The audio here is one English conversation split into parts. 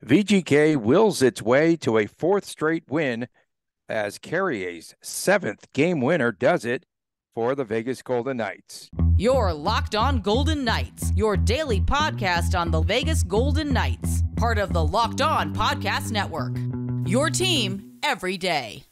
VGK wills its way to a fourth straight win as Carrier's seventh game winner does it for the Vegas Golden Knights. You're Locked On Golden Knights, your daily podcast on the Vegas Golden Knights, part of the Locked On Podcast Network. Your team every day.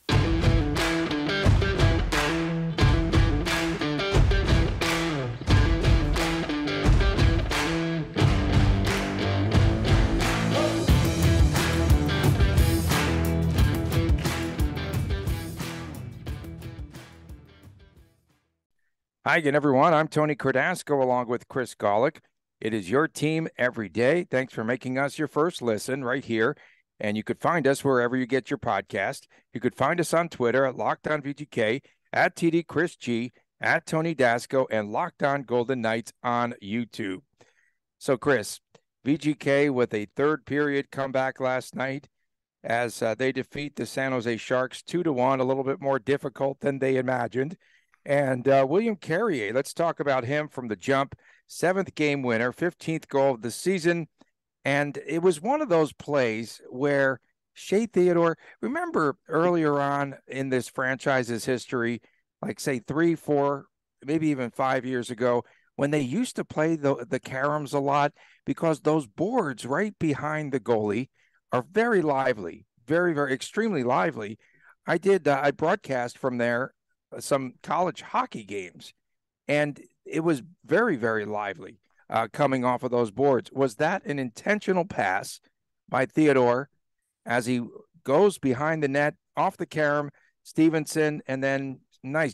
Hi again, everyone. I'm Tony Cardasco along with Chris Golick. It is your team every day. Thanks for making us your first listen right here. And you could find us wherever you get your podcast. You could find us on Twitter at Locked On VGK, at TD Chris G, at Tony Dasco, and Locked On Golden Knights on YouTube. So, Chris, VGK with a third period comeback last night as they defeat the San Jose Sharks 2-1, a little bit more difficult than they imagined. And William Carrier, let's talk about him from the jump. Seventh game winner, 15th goal of the season. And it was one of those plays where Shea Theodore, remember earlier on in this franchise's history, like say 3, 4, maybe even 5 years ago, when they used to play the caroms a lot, because those boards right behind the goalie are very lively, very, very extremely lively. I broadcast from there some college hockey games, and it was very, very lively coming off of those boards. Was that an intentional pass by Theodore as he goes behind the net off the carom, Stevenson, and then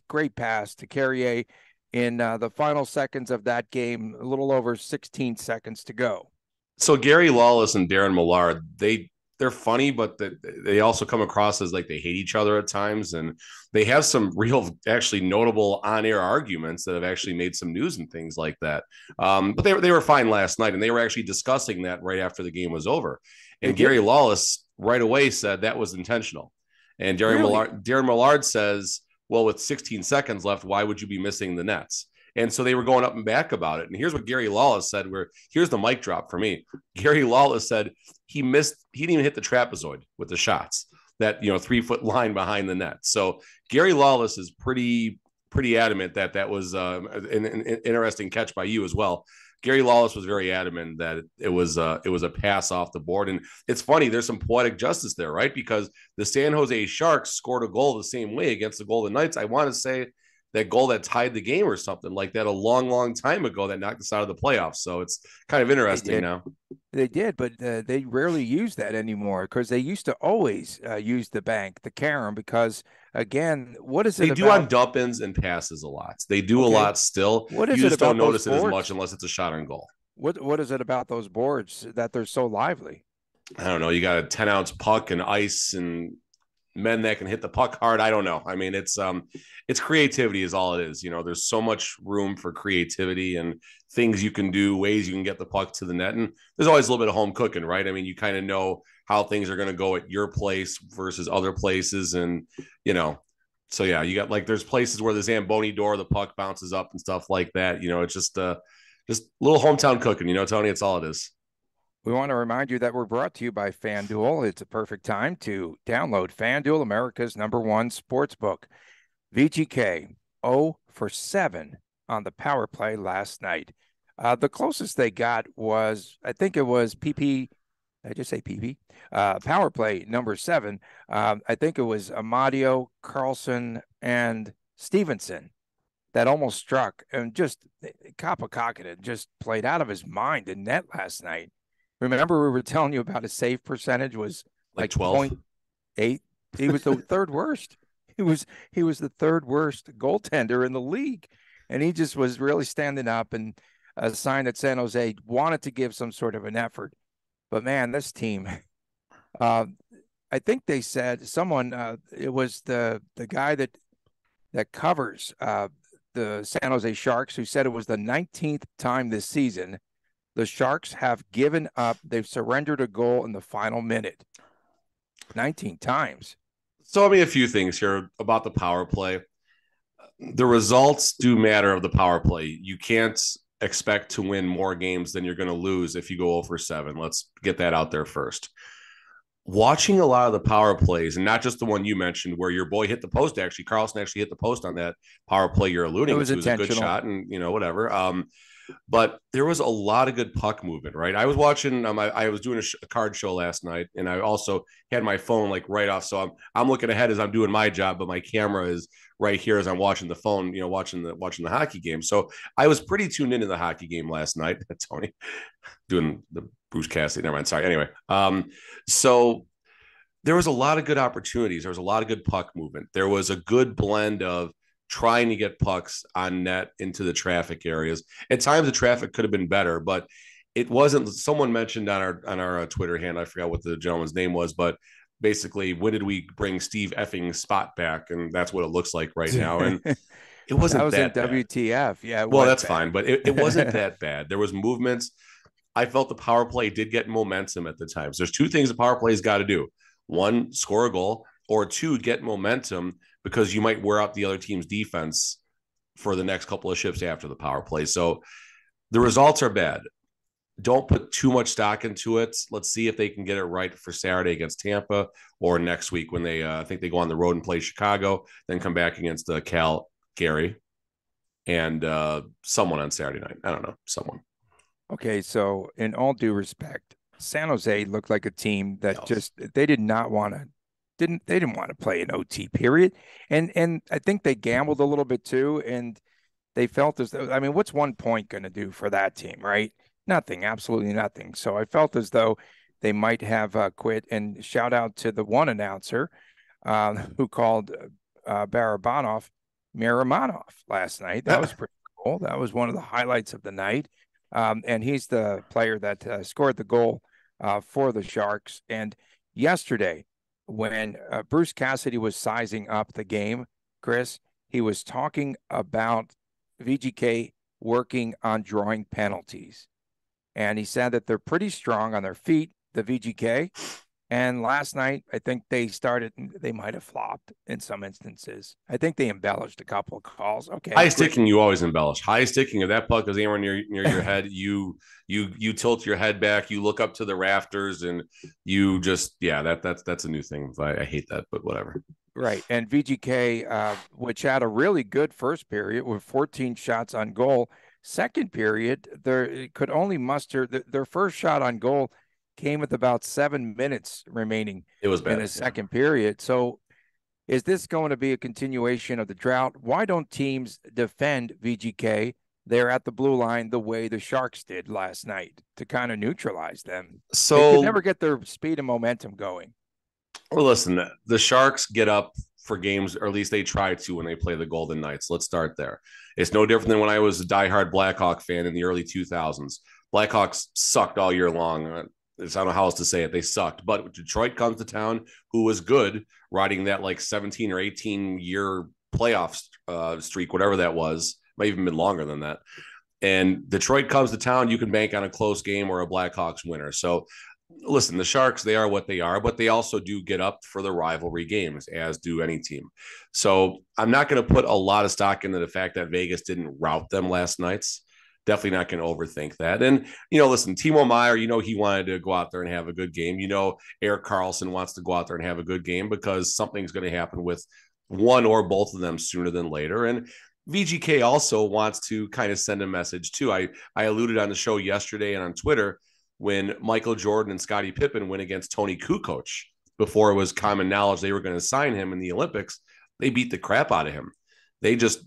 great pass to Carrier in the final seconds of that game, a little over 16 seconds to go? So Gary Lawless and Darren Millard, they're funny, but they also come across as like they hate each other at times. And they have some real, actually notable on-air arguments that have actually made some news and things like that. But they were fine last night, and they were actually discussing that right after the game was over. And Gary Lawless right away said that was intentional. And Darren Millard says, well, with 16 seconds left, why would you be missing the nets? And so they were going up and back about it. And here's what Gary Lawless said, here's the mic drop for me. Gary Lawless said he didn't even hit the trapezoid with the shots, that 3-foot line behind the net. So Gary Lawless is pretty adamant that was an interesting catch by you as well. Gary Lawless was very adamant that it was a pass off the board. And it's funny, there's some poetic justice there, right? Because the San Jose Sharks scored a goal the same way against the Golden Knights. I want to say that goal that tied the game or something like that a long, long time ago that knocked us out of the playoffs. So it's kind of interesting now. They did, but they rarely use that anymore, because they used to always use the carom, because, again, what is it They do on dump-ins and passes a lot. They do a lot still. What is you it just about don't notice those it boards? as much unless it's a shot on goal. What is it about those boards that they're so lively? I don't know. You got a 10-ounce puck and ice and men that can hit the puck hard. I don't know. I mean, it's creativity is all it is. There's so much room for creativity and things you can do, ways you can get the puck to the net. And there's always a little bit of home cooking, right? I mean, you kind of know how things are going to go at your place versus other places. And, so yeah, you got there's places where the Zamboni door, the puck bounces up and stuff like that. It's just a little hometown cooking, Tony, it's all it is. We want to remind you that we're brought to you by FanDuel. It's a perfect time to download FanDuel, America's #1 sportsbook. VGK 0 for 7 on the power play last night. The closest they got was, I think it was PP. Did I just say PP? Power play number 7. I think it was Amadio, Carlson, and Stevenson that almost struck, and just Kapokakinen just played out of his mind in net last night. Remember, we were telling you about his save percentage was like 12.8. He was the third worst. He was the third worst goaltender in the league, and he just was really standing up, and a sign that San Jose wanted to give some sort of an effort. But man, this team, I think they said it was the guy that covers the San Jose Sharks, who said it was the 19th time this season the Sharks have given up. They've surrendered a goal in the final minute 19 times. So, a few things here about the power play. The results do matter of the power play. You can't expect to win more games than you're going to lose if you go 0 for 7. Let's get that out there first. Watching a lot of the power plays, and not just the one you mentioned where your boy hit the post, actually, Carlson actually hit the post on that power play you're alluding to. It was a good shot and, whatever. But there was a lot of good puck movement, right? I was watching, I was doing a card show last night, and I also had my phone like right off. So I'm looking ahead as I'm doing my job, but my camera is right here as I'm watching the phone, watching the hockey game. So I was pretty tuned into the hockey game last night. Tony doing the Bruce Cassidy. Never mind. Sorry. Anyway. So there was a lot of good opportunities. There was a lot of good puck movement. There was a good blend of trying to get pucks on net into the traffic areas. At times the traffic could have been better, but it wasn't. Someone mentioned on our Twitter handle, I forgot what the gentleman's name was, but basically, when did we bring Steve effing Spot back? And that's what it looks like right now. And it wasn't that bad. WTF. Yeah. Well, that's fine, but it wasn't that bad. There was movements. I felt the power play did get momentum at the times. There's two things the power play's got to do. One, score a goal, or two, get momentum, because you might wear out the other team's defense for the next couple of shifts after the power play. So the results are bad. Don't put too much stock into it. Let's see if they can get it right for Saturday against Tampa, or next week when they, I think they go on the road and play Chicago, then come back against Gary and someone on Saturday night. I don't know, someone. Okay, so in all due respect, San Jose looked like a team that they didn't want to play an OT period. And I think they gambled a little bit too. And they felt as though, what's 1 point going to do for that team, right? Nothing, absolutely nothing. So I felt as though they might have quit. And shout out to the one announcer who called Barabanov Miramanov last night. That was pretty cool. That was one of the highlights of the night. And he's the player that scored the goal for the Sharks. And yesterday, when Bruce Cassidy was sizing up the game, Chris, he was talking about VGK working on drawing penalties. And he said that they're pretty strong on their feet, the VGK. And last night, I think they might have flopped in some instances. I think they embellished a couple of calls. Okay. High sticking, you always embellish. High sticking, if that puck is anywhere near your head, you tilt your head back, you look up to the rafters, and you just, that's a new thing. I hate that, but whatever. Right. And VGK, which had a really good first period with 14 shots on goal. Second period, they could only muster their first shot on goal came with about 7 minutes remaining. It was bad in the second period. So is this going to be a continuation of the drought? Why don't teams defend VGK there at the blue line the way the Sharks did last night to kind of neutralize them? So they could never get their speed and momentum going. Well, listen, the Sharks get up for games, or at least they try to when they play the Golden Knights. Let's start there. It's no different than when I was a diehard Blackhawk fan in the early 2000s. Blackhawks sucked all year long. I don't know how else to say it. They sucked. But Detroit comes to town, who was good, riding that like 17 or 18 year playoff streak, whatever that was. Might even been longer than that. And Detroit comes to town, you can bank on a close game or a Blackhawks winner. So listen, the Sharks, they are what they are, but they also do get up for the rivalry games, as do any team. So I'm not going to put a lot of stock into the fact that Vegas didn't rout them last night. Definitely not going to overthink that. And, listen, Timo Meier, he wanted to go out there and have a good game. Erik Karlsson wants to go out there and have a good game because something's going to happen with one or both of them sooner than later. And VGK also wants to kind of send a message too. I alluded on the show yesterday and on Twitter when Michael Jordan and Scottie Pippen went against Tony Kukoc before it was common knowledge they were going to sign him in the Olympics. They beat the crap out of him. They just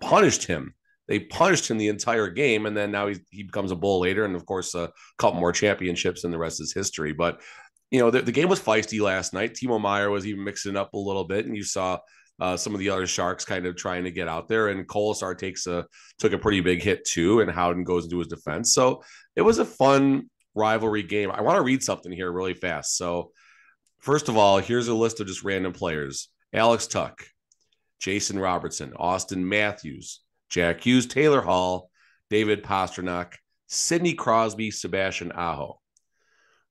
punished him. They punished him the entire game, and then now he becomes a Bull later, and of course a couple more championships, and the rest is history. But the game was feisty last night. Timo Meier was even mixing up a little bit, and you saw some of the other Sharks kind of trying to get out there, and Kolesar took a pretty big hit too, and Howden goes into his defense. So it was a fun rivalry game. I want to read something here really fast. So first of all, here's a list of just random players: Alex Tuck, Jason Robertson, Austin Matthews, Jack Hughes, Taylor Hall, David Pastrnak, Sidney Crosby, Sebastian Aho.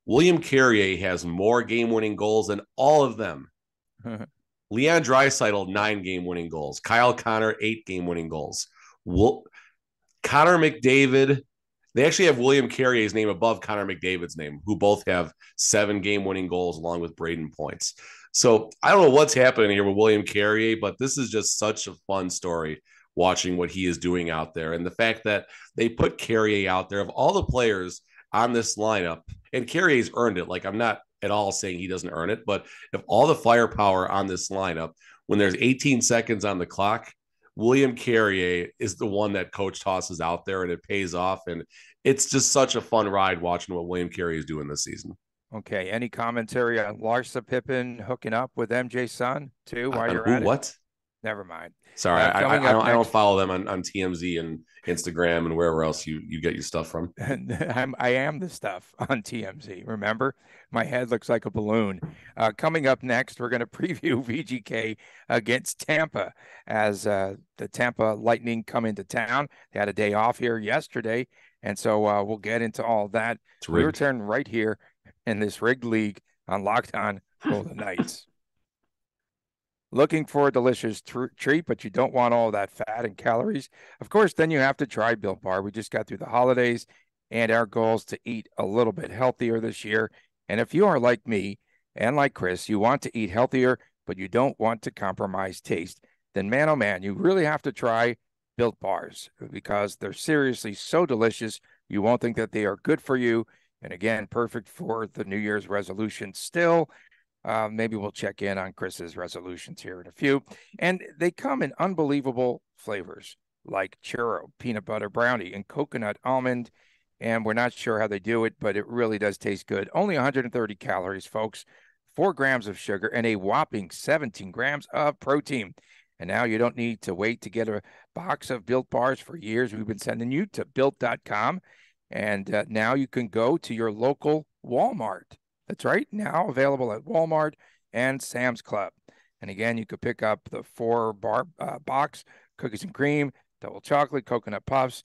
William Carrier has more game-winning goals than all of them. Leon Draisaitl, 9 game-winning goals. Kyle Connor, 8 game-winning goals. Connor McDavid. They actually have William Carrier's name above Connor McDavid's name, who both have 7 game-winning goals along with Braden Points. So I don't know what's happening here with William Carrier, but this is just such a fun story watching what he is doing out there. And the fact that they put Carrier out there, of all the players on this lineup, and Carrier's earned it. Like, I'm not at all saying he doesn't earn it, but if all the firepower on this lineup, when there's 18 seconds on the clock, William Carrier is the one that coach tosses out there, and it pays off. And it's just such a fun ride watching what William Carrier is doing this season. Okay. Any commentary on Larsa Pippen hooking up with MJ's son too while you're at it? What? Never mind. Sorry, I don't follow them on TMZ and Instagram and wherever else you get your stuff from. I am the stuff on TMZ. Remember, my head looks like a balloon. Coming up next, we're going to preview VGK against Tampa as the Tampa Lightning come into town. They had a day off here yesterday, and so we'll get into all that. We return right here in this rigged league on Locked On Golden Knights. Looking for a delicious treat, but you don't want all that fat and calories? Of course, then you have to try Built Bar. We just got through the holidays, and our goal is to eat a little bit healthier this year. And if you are like me and like Chris, you want to eat healthier, but you don't want to compromise taste, then man, oh man, you really have to try Built Bars because they're seriously so delicious. You won't think that they are good for you. And again, perfect for the New Year's resolution still. Maybe we'll check in on Chris's resolutions here in a few. And they come in unbelievable flavors like churro, peanut butter brownie, and coconut almond. And we're not sure how they do it, but it really does taste good. Only 130 calories, folks, 4 grams of sugar, and a whopping 17 grams of protein. And now you don't need to wait to get a box of Built Bars for years. We've been sending you to Built.com. And now you can go to your local Walmart. That's right. Now available at Walmart and Sam's Club. And again, you could pick up the 4-bar box, cookies and cream, double chocolate, coconut puffs.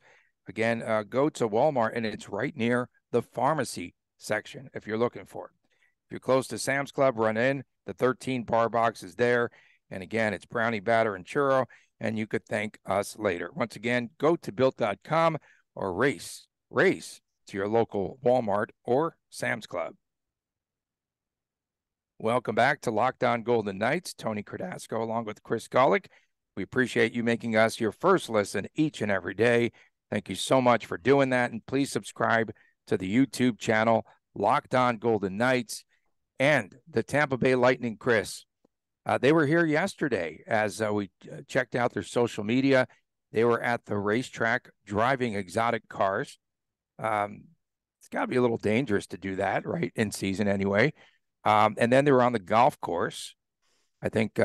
Again, go to Walmart, and it's right near the pharmacy section if you're looking for it. If you're close to Sam's Club, run in. The 13-bar box is there. And again, it's brownie batter and churro, and you could thank us later. Once again, go to Built.com or race to your local Walmart or Sam's Club. Welcome back to Locked On Golden Knights. Tony Cardasco along with Chris Golick. We appreciate you making us your first listen each and every day. Thank you so much for doing that. And please subscribe to the YouTube channel, Locked On Golden Knights, and the Tampa Bay Lightning, Chris. They were here yesterday as we checked out their social media. They were at the racetrack driving exotic cars. It's got to be a little dangerous to do that, right, in season anyway. And then they were on the golf course. I think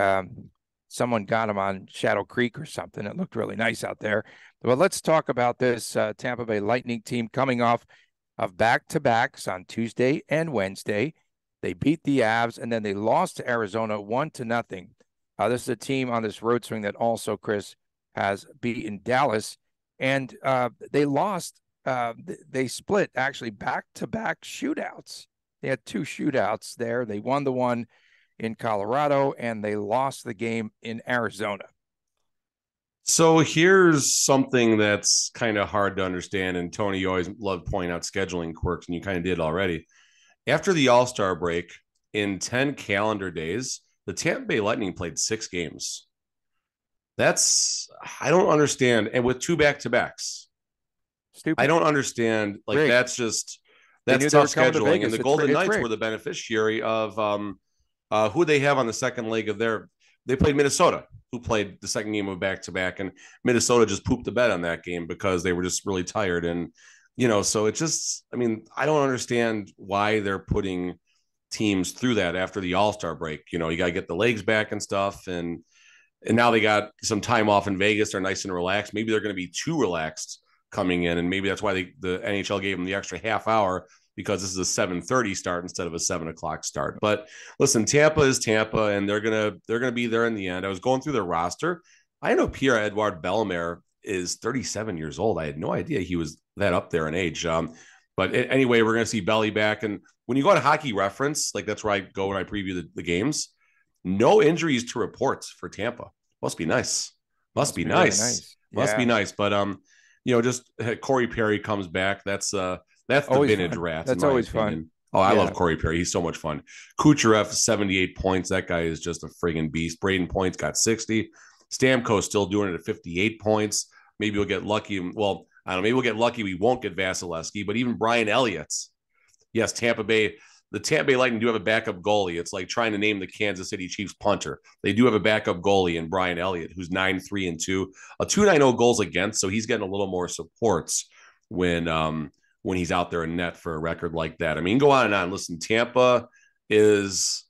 someone got them on Shadow Creek or something. It looked really nice out there. But let's talk about this Tampa Bay Lightning team coming off of back-to-backs on Tuesday and Wednesday. They beat the Avs, and then they lost to Arizona 1-0. This is a team on this road swing that also, Chris, has beaten Dallas. And they lost. They split, actually, back-to-back shootouts. They had 2 shootouts there. They won the one in Colorado, and they lost the game in Arizona. So here's something that's kind of hard to understand. And Tony, you always love pointing out scheduling quirks, and you kind of did already. After the All-Star break, in 10 calendar days, the Tampa Bay Lightning played 6 games. I don't understand. And with 2 back-to-backs. Stupid. I don't understand. Like, Rick. That's tough scheduling. And the Golden Knights were the beneficiary of who they have on the second leg of they played Minnesota, who played the second game of back-to-back, and Minnesota just pooped the bed on that game because they were just really tired. And, so it just, I don't understand why they're putting teams through that after the All-Star break. You got to get the legs back and stuff. And now they got some time off in Vegas. They're nice and relaxed. Maybe they're going to be too relaxed coming in, and maybe that's why the NHL gave them the extra half hour, because this is a 7:30 start instead of a 7 o'clock start. But listen, Tampa is Tampa, and they're gonna be there in the end. I was going through their roster. I know Pierre-Edouard Bellemare is 37 years old. I had no idea he was that up there in age. But anyway, we're gonna see Belly back, and when you go on Hockey Reference, like that's where I go when I preview the games. No injuries to report for Tampa. Must be nice. Must be nice. Really nice. Must be nice. But just Corey Perry comes back. That's the Always vintage fun. rats, in That's my always opinion. fun. Oh, I Yeah. love Corey Perry. He's so much fun. Kucherov, 78 points. That guy is just a friggin' beast. Braden Point's got 60. Stamkos still doing it at 58 points. Maybe we'll get lucky. Well, I don't know. Maybe we'll get lucky. We won't get Vasilevsky, but even Brian Elliott's. Yes, Tampa Bay. The Tampa Bay Lightning do have a backup goalie. It's like trying to name the Kansas City Chiefs punter. They do have a backup goalie in Brian Elliott, who's 9-3-2, a 2.90 goals against. So he's getting a little more supports when he's out there in net for a record like that. I mean, go on and on. Listen, Tampa is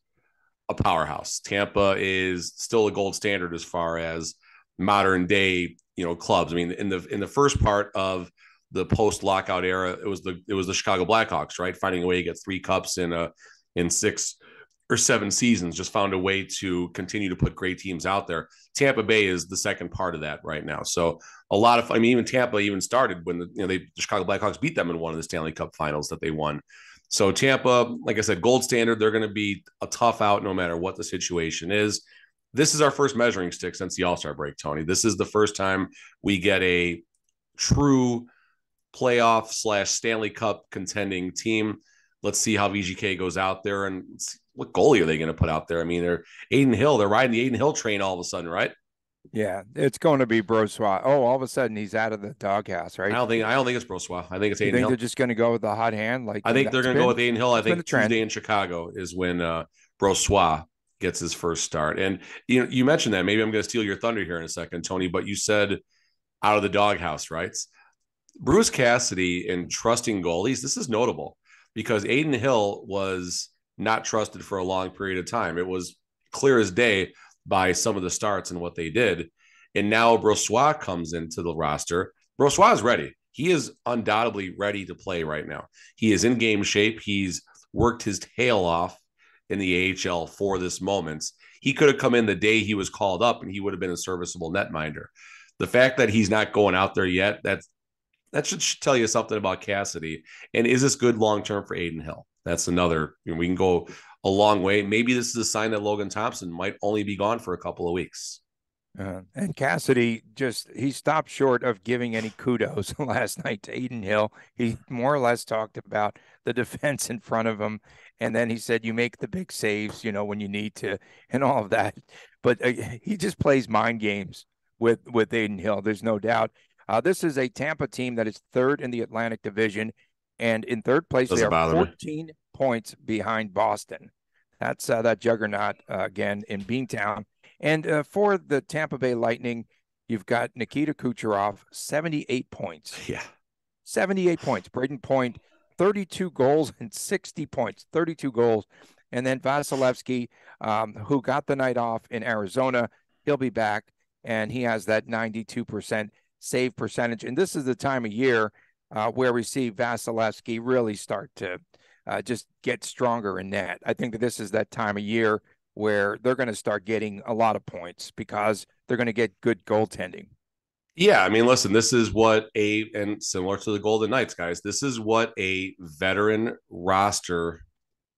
a powerhouse. Tampa is still a gold standard as far as modern day, clubs. I mean, in the first part of the post-lockout era, it was the Chicago Blackhawks, right? Finding a way to get 3 cups in 6 or 7 seasons, just found a way to continue to put great teams out there. Tampa Bay is the second part of that right now. So even Tampa even started when the Chicago Blackhawks beat them in one of the Stanley Cup finals that they won. So Tampa, like I said, gold standard. They're going to be a tough out no matter what the situation is. This is our first measuring stick since the All-Star break, Tony. This is the first time we get a true playoff / Stanley Cup contending team. Let's see how VGK goes out there and what goalie are they going to put out there? I mean, they're riding the Aiden Hill train all of a sudden, right? Yeah, it's going to be Brossoit. Oh, all of a sudden he's out of the doghouse, right? I don't think it's Brossoit. I think it's Aiden Hill. They're just going to go with the hot hand? I think they're going to go with Aiden Hill. I think Tuesday in Chicago is when Brossoit gets his first start. And you mentioned that. Maybe I'm going to steal your thunder here in a second, Tony, but you said out of the doghouse, right? Bruce Cassidy in trusting goalies, this is notable because Aiden Hill was not trusted for a long period of time. It was clear as day by some of the starts and what they did. And now Brossoit comes into the roster. Brossoit is ready. He is undoubtedly ready to play right now. He is in game shape. He's worked his tail off in the AHL for this moment. He could have come in the day he was called up and he would have been a serviceable netminder. The fact that he's not going out there yet, that should tell you something about Cassidy. And is this good long-term for Aiden Hill? That's another, we can go a long way. Maybe this is a sign that Logan Thompson might only be gone for a couple of weeks. And Cassidy he stopped short of giving any kudos last night to Aiden Hill. He more or less talked about the defense in front of him. And then he said, you make the big saves, when you need to and all of that. But he just plays mind games with Aiden Hill. There's no doubt. This is a Tampa team that is third in the Atlantic Division. And in third place, they are 14 points behind Boston. That's that juggernaut again in Beantown. And for the Tampa Bay Lightning, you've got Nikita Kucherov, 78 points. Yeah. 78 points. Braden Point, 32 goals and 60 points, 32 goals. And then Vasilevsky, who got the night off in Arizona, he'll be back, and he has that 92% save percentage. And this is the time of year where we see Vasilevsky really start to just get stronger in net. I think that this is that time of year where they're going to start getting a lot of points because they're going to get good goaltending. Yeah, I mean, listen, this is what and similar to the Golden Knights, guys, this is what a veteran roster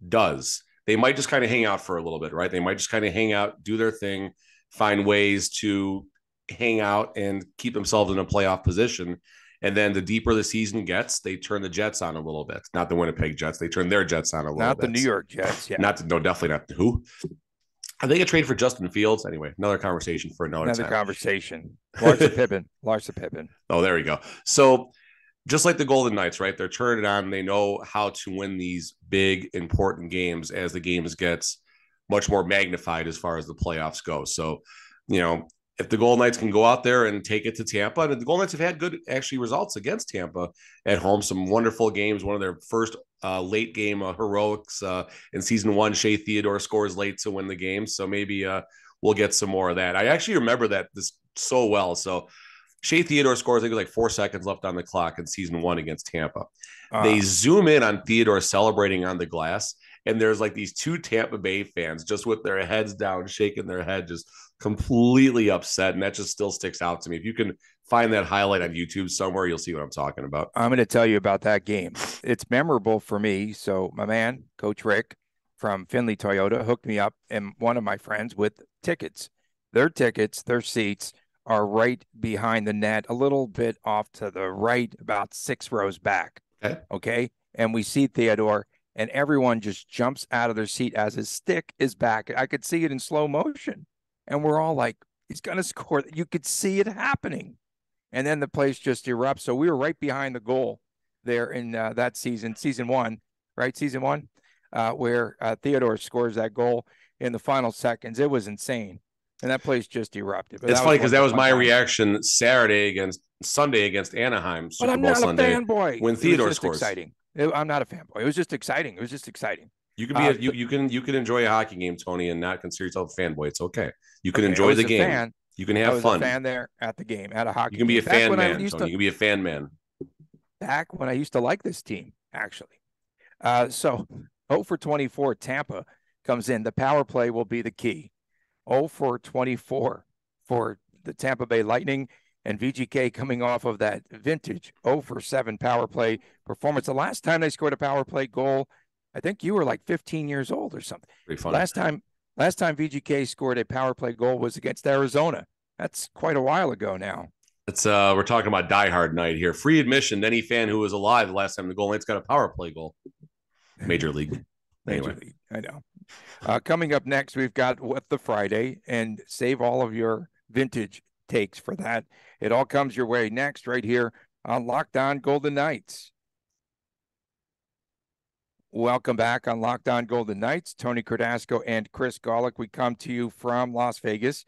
does. They might just kind of hang out for a little bit, right? They might just kind of hang out, do their thing, find ways to hang out and keep themselves in a playoff position. And then the deeper the season gets, they turn the Jets on a little bit. Not the Winnipeg Jets. They turn their Jets on a little bit. Not the New York Jets. Yeah. Definitely not. Who? I think a trade for Justin Fields. Anyway, another conversation for another time. Conversation. Larsa Pippen. Oh, there we go. So just like the Golden Knights, right? They're turning it on. They know how to win these big, important games as the games gets much more magnified as far as the playoffs go. So, if the Golden Knights can go out there and take it to Tampa, and the Golden Knights have had good actually results against Tampa at home, some wonderful games. One of their first late game heroics in season 1, Shea Theodore scores late to win the game. So maybe we'll get some more of that. I actually remember this so well. So Shea Theodore scores, I think, like 4 seconds left on the clock in season 1 against Tampa. They zoom in on Theodore celebrating on the glass, and there's like these 2 Tampa Bay fans just with their heads down, shaking their head, just completely upset. And that just still sticks out to me. If you can find that highlight on YouTube somewhere, you'll see what I'm talking about. I'm going to tell you about that game. It's memorable for me. So my man, Coach Rick from Findlay Toyota, hooked me up and one of my friends with tickets. Their tickets, their seats are right behind the net, a little bit off to the right, about 6 rows back. Okay. And we see Theodore, and everyone just jumps out of their seat as his stick is back. I could see it in slow motion. And we're all like, he's going to score. You could see it happening. And then the place just erupts. So we were right behind the goal there in that season one, right? Season one, where Theodore scores that goal in the final seconds. It was insane. And that place just erupted. But it's funny because that was my reaction Sunday against Anaheim. But I'm not Sunday, a fanboy. When Theodore scores. Exciting. I'm not a fanboy. It was just exciting. You can be you can enjoy a hockey game, Tony, and not consider yourself a fanboy. It's okay. You can enjoy the game. Fan. You can have fun. I was a fan there at the game, at a hockey game. You can be a fan man, Tony. You can be a fan man. Back when I used to like this team, actually. So 0 for 24, Tampa comes in. The power play will be the key. 0 for 24 for the Tampa Bay Lightning, and VGK coming off of that vintage 0 for 7 power play performance. The last time they scored a power play goal, I think you were like 15 years old or something. Pretty funny. Last time VGK scored a power play goal was against Arizona. That's quite a while ago now. It's we're talking about Die Hard night here. Free admission to any fan who was alive the last time the Golden Knights got a power play goal. Major League. Major League. I know. Coming up next, we've got What the Friday, and save all of your vintage takes for that. It all comes your way next right here on Locked On Golden Knights. Welcome back on Locked On Golden Knights. Tony Cardasco and Chris Golick. We come to you from Las Vegas,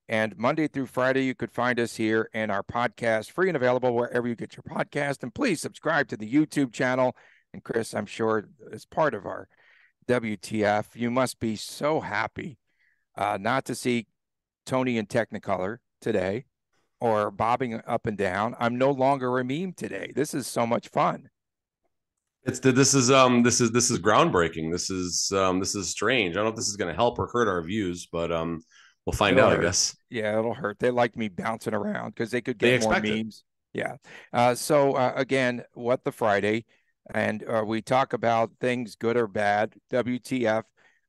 and Monday through Friday, you could find us here and our podcast free and available wherever you get your podcast. And please subscribe to the YouTube channel. And Chris, I'm sure as part of our WTF, you must be so happy not to see Tony in Technicolor today or bobbing up and down. I'm no longer a meme today. This is so much fun. This is groundbreaking. This is strange. I don't know if this is going to help or hurt our views, but we'll find out, I guess. Yeah, it'll hurt. They like me bouncing around because they could get more memes. Yeah. So again, What the Friday. And we talk about things good or bad, WTF,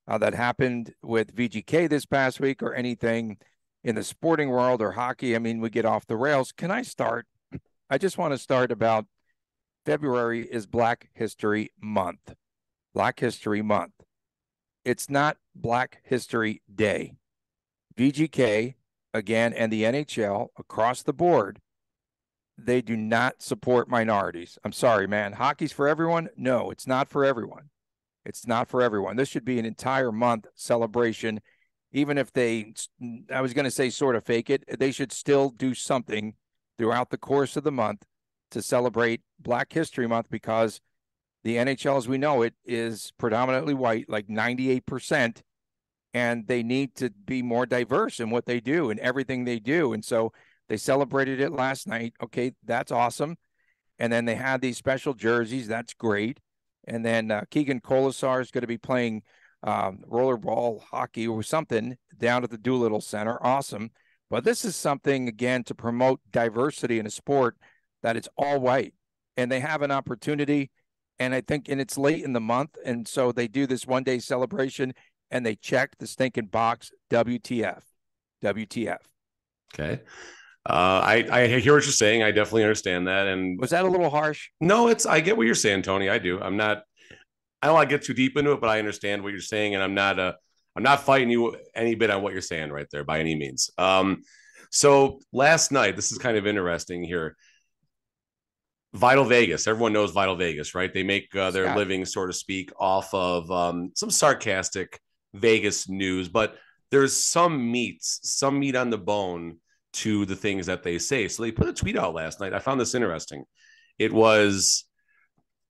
that happened with VGK this past week or anything in the sporting world or hockey. I mean, we get off the rails. Can I start? I just want to start about February is Black History Month. Black History Month. It's not Black History Day. VGK, again, and the NHL across the board, they do not support minorities. I'm sorry, man. Hockey's for everyone? No, it's not for everyone. It's not for everyone. This should be an entire month celebration. Even if I was going to say sort of fake it, they should still do something throughout the course of the month to celebrate Black History Month, because the NHL, as we know it, is predominantly white, like 98%, and they need to be more diverse in what they do and everything they do. And so they celebrated it last night. Okay, that's awesome. And then they had these special jerseys. That's great. And then Keegan Colasar is going to be playing rollerball hockey or something down at the Doolittle Center. Awesome. But this is something, again, to promote diversity in a sport that it's all white. And they have an opportunity. And I think, and it's late in the month. And so they do this one-day celebration, and they check the stinking box, WTF. WTF. Okay. I hear what you're saying. I definitely understand that. And was that a little harsh? No, I get what you're saying, Tony. I do. I don't want to get too deep into it, but I understand what you're saying, and I'm not fighting you any bit on what you're saying right there by any means. So last night, this is kind of interesting here. Vital Vegas. Everyone knows Vital Vegas, right? They make their living, so to speak, off of some sarcastic Vegas news, but there's some meat on the bone to the things that they say. So they put a tweet out last night. I found this interesting. It was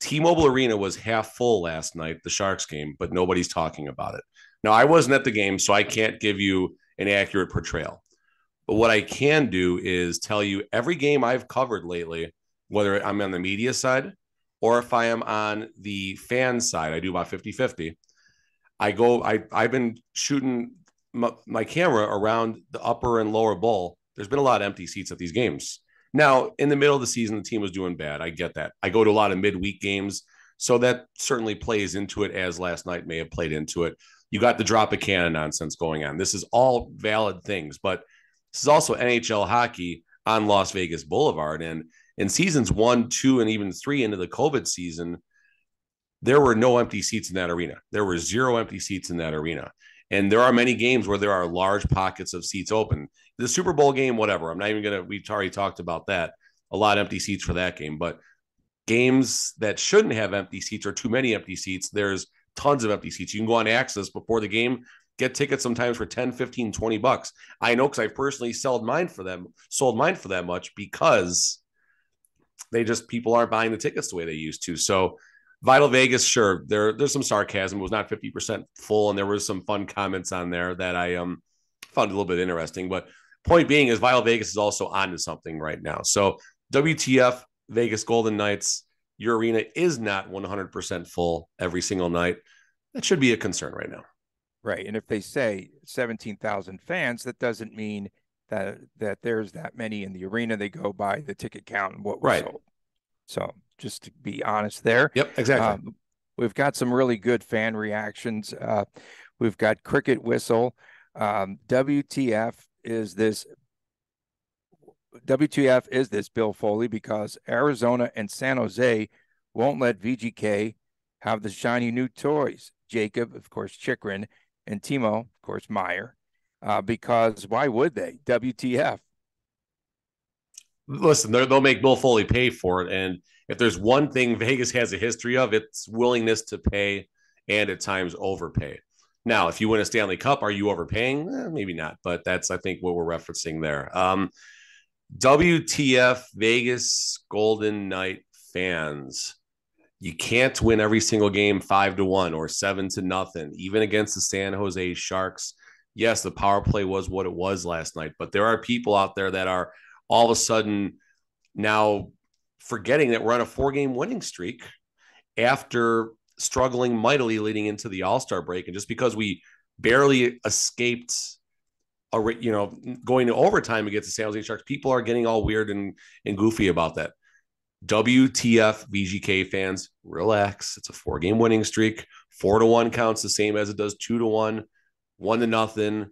T-Mobile Arena was half full last night, the Sharks game, but nobody's talking about it. Now, I wasn't at the game, so I can't give you an accurate portrayal. But what I can do is tell you every game I've covered lately, whether I'm on the media side or if I am on the fan side, I do about 50-50. I've been shooting my camera around the upper and lower bowl. There's been a lot of empty seats at these games. Now, in the middle of the season, the team was doing bad. I get that. I go to a lot of midweek games, so that certainly plays into it, as last night may have played into it. You got the drop a cannon nonsense going on. This is all valid things, but This is also NHL hockey on Las Vegas Boulevard. And in seasons 1, 2, and even 3 into the COVID season, there were no empty seats in that arena. There were 0 empty seats in that arena. And there are many games where there are large pockets of seats open. The Super Bowl game, whatever. I'm not even going to, we've already talked about that. A lot of empty seats for that game. But games that shouldn't have empty seats or too many empty seats, there's tons of empty seats. You can go on Access before the game, get tickets sometimes for 10, 15, 20 bucks. I know because I personally sold mine for that much because people aren't buying the tickets the way they used to. So Vital Vegas, sure, there's some sarcasm. It was not 50% full, and there was some fun comments on there that I found a little bit interesting. But point being is Vital Vegas is also onto something right now. So WTF, Vegas Golden Knights, your arena is not 100% full every single night. That should be a concern right now. Right. And if they say 17,000 fans, that doesn't mean that there's that many in the arena. They go by the ticket count and what was sold. So just to be honest there. Yep, exactly. We've got some really good fan reactions. We've got Cricket Whistle. WTF is this Bill Foley, because Arizona and San Jose won't let VGK have the shiny new toys. Jacob, of course, Chikrin, and Timo, of course, Meyer, because why would they? WTF. Listen, they'll make Bill Foley pay for it. And if there's one thing Vegas has a history of, it's willingness to pay and at times overpay. Now, if you win a Stanley Cup, are you overpaying? Maybe not, but that's, I think, what we're referencing there. WTF Vegas Golden Knight fans. You can't win every single game 5-1 or 7-0, even against the San Jose Sharks. Yes, the power play was what it was last night, but there are people out there that are all of a sudden now forgetting that we're on a 4-game winning streak after struggling mightily leading into the All-Star break. And just because we barely escaped going to overtime against the San Jose Sharks, people are getting all weird and goofy about that. WTF VGK fans, relax. It's a 4-game winning streak. 4-1 counts the same as it does 2-1, 1-0,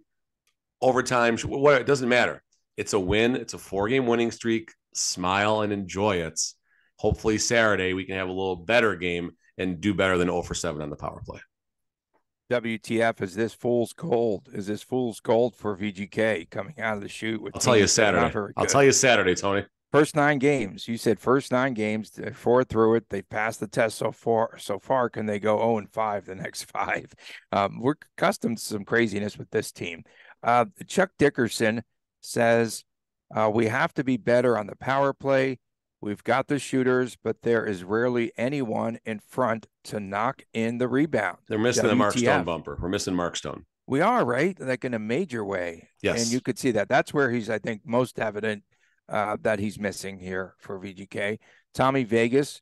overtime. It doesn't matter. It's a win. It's a 4-game winning streak. Smile and enjoy it. Hopefully Saturday we can have a little better game and do better than 0-for-7 on the power play. WTF, is this fool's gold? Is this fool's gold for VGK coming out of the chute? I'll tell you Saturday, Tony. First 9 games. You said first 9 games. They're 4 through it. They've passed the test so far. Can they go 0-5 the next 5? We're accustomed to some craziness with this team. Chuck Dickerson says we have to be better on the power play. We've got the shooters, but there is rarely anyone in front to knock in the rebound. They're missing the Mark Stone bumper. We're missing Mark Stone. We are, right? Like in a major way. Yes. And you could see that. That's where he's, I think, most evident that he's missing here for VGK. Tommy Vegas,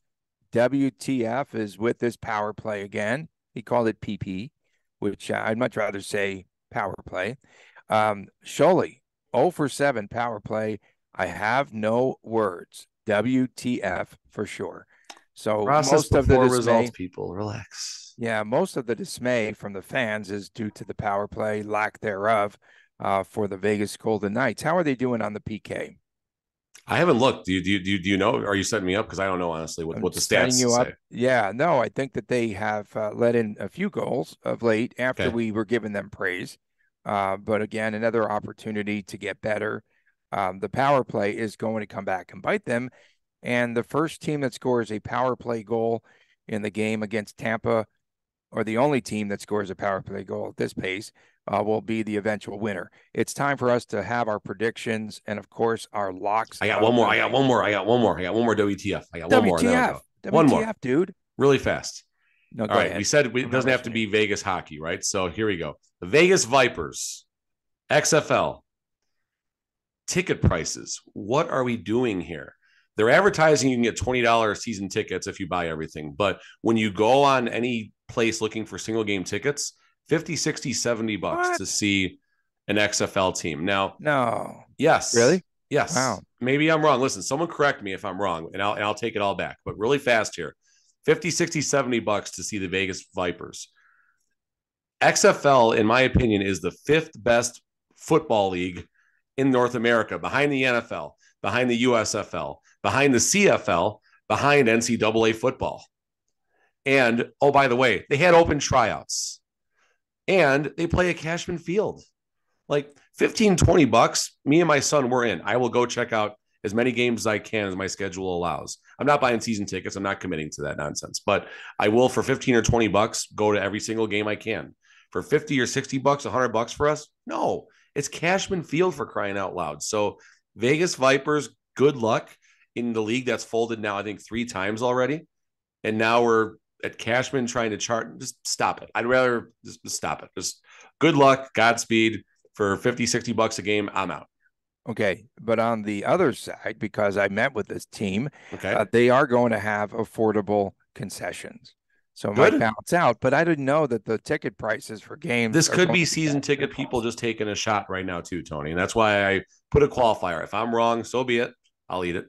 WTF is with this power play again. He called it PP, which I'd much rather say power play. Sholey, 0-for-7 power play. I have no words. WTF for sure. So most of the results, people relax. Yeah, most of the dismay from the fans is due to the power play, lack thereof, for the Vegas Golden Knights. How are they doing on the PK? I haven't looked. Do you know? Are you setting me up? Because I don't know honestly what the stats say. Yeah, no, I think that they have let in a few goals of late after we were giving them praise. But again, another opportunity to get better. The power play is going to come back and bite them. And the first team that scores a power play goal in the game against Tampa, or the only team that scores a power play goal at this pace, will be the eventual winner. It's time for us to have our predictions and, of course, our locks. I got one more WTF. I got one more. One more, dude. Really fast. No, go All right. ahead. We said it doesn't have to be Vegas hockey, right? So here we go. The Vegas Vipers, XFL. Ticket prices. What are we doing here? They're advertising you can get $20 season tickets if you buy everything. But when you go on any place looking for single game tickets, 50, 60, 70 bucks to see an XFL team. Now, no. Yes. Really? Yes. Wow. Maybe I'm wrong. Listen, someone correct me if I'm wrong, and I'll take it all back. But really fast here. 50, 60, 70 bucks to see the Vegas Vipers. XFL, in my opinion, is the 5th best football league in North America, behind the NFL, behind the USFL, behind the CFL, behind NCAA football. And, oh, by the way, they had open tryouts and they play at Cashman Field. Like 15, 20 bucks, me and my son were in. I will go check out as many games as I can as my schedule allows. I'm not buying season tickets. I'm not committing to that nonsense, but I will, for 15 or 20 bucks, go to every single game I can. For 50 or 60 bucks, 100 bucks for us? No, it's Cashman Field, for crying out loud. So Vegas Vipers, good luck in the league that's folded now, I think 3 times already. And now we're at Cashman trying to chart. Just stop it. I'd rather just stop it. Just good luck, Godspeed. For 50, 60 bucks a game, I'm out. Okay. But on the other side, because I met with this team, Okay. they are going to have affordable concessions. So it Good. might balance out, but I didn't know that the ticket prices for games. This could be season ticket people just taking a shot right now too, Tony. And that's why I put a qualifier. If I'm wrong, so be it. I'll eat it.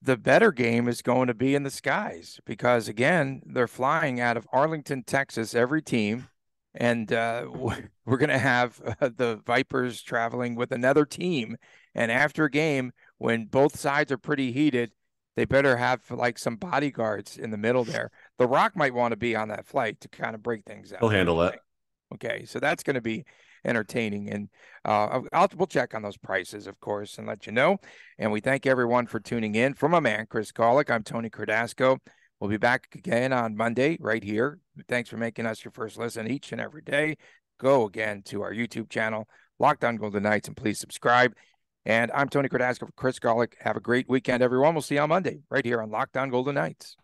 The better game is going to be in the skies because, again, they're flying out of Arlington, Texas, every team. And we're going to have the Vipers traveling with another team. And after a game, when both sides are pretty heated, they better have like some bodyguards in the middle there. The Rock might want to be on that flight to kind of break things out. He'll handle it. Okay, so that's going to be entertaining. And we'll check on those prices, of course, and let you know. And we thank everyone for tuning in. From my man, Chris Golick, I'm Tony Cardasco. We'll be back again on Monday right here. Thanks for making us your first listen each and every day. Go again to our YouTube channel, Locked On Golden Knights, and please subscribe. And I'm Tony Cardasco for Chris Golick. Have a great weekend, everyone. We'll see you on Monday right here on Locked On Golden Knights.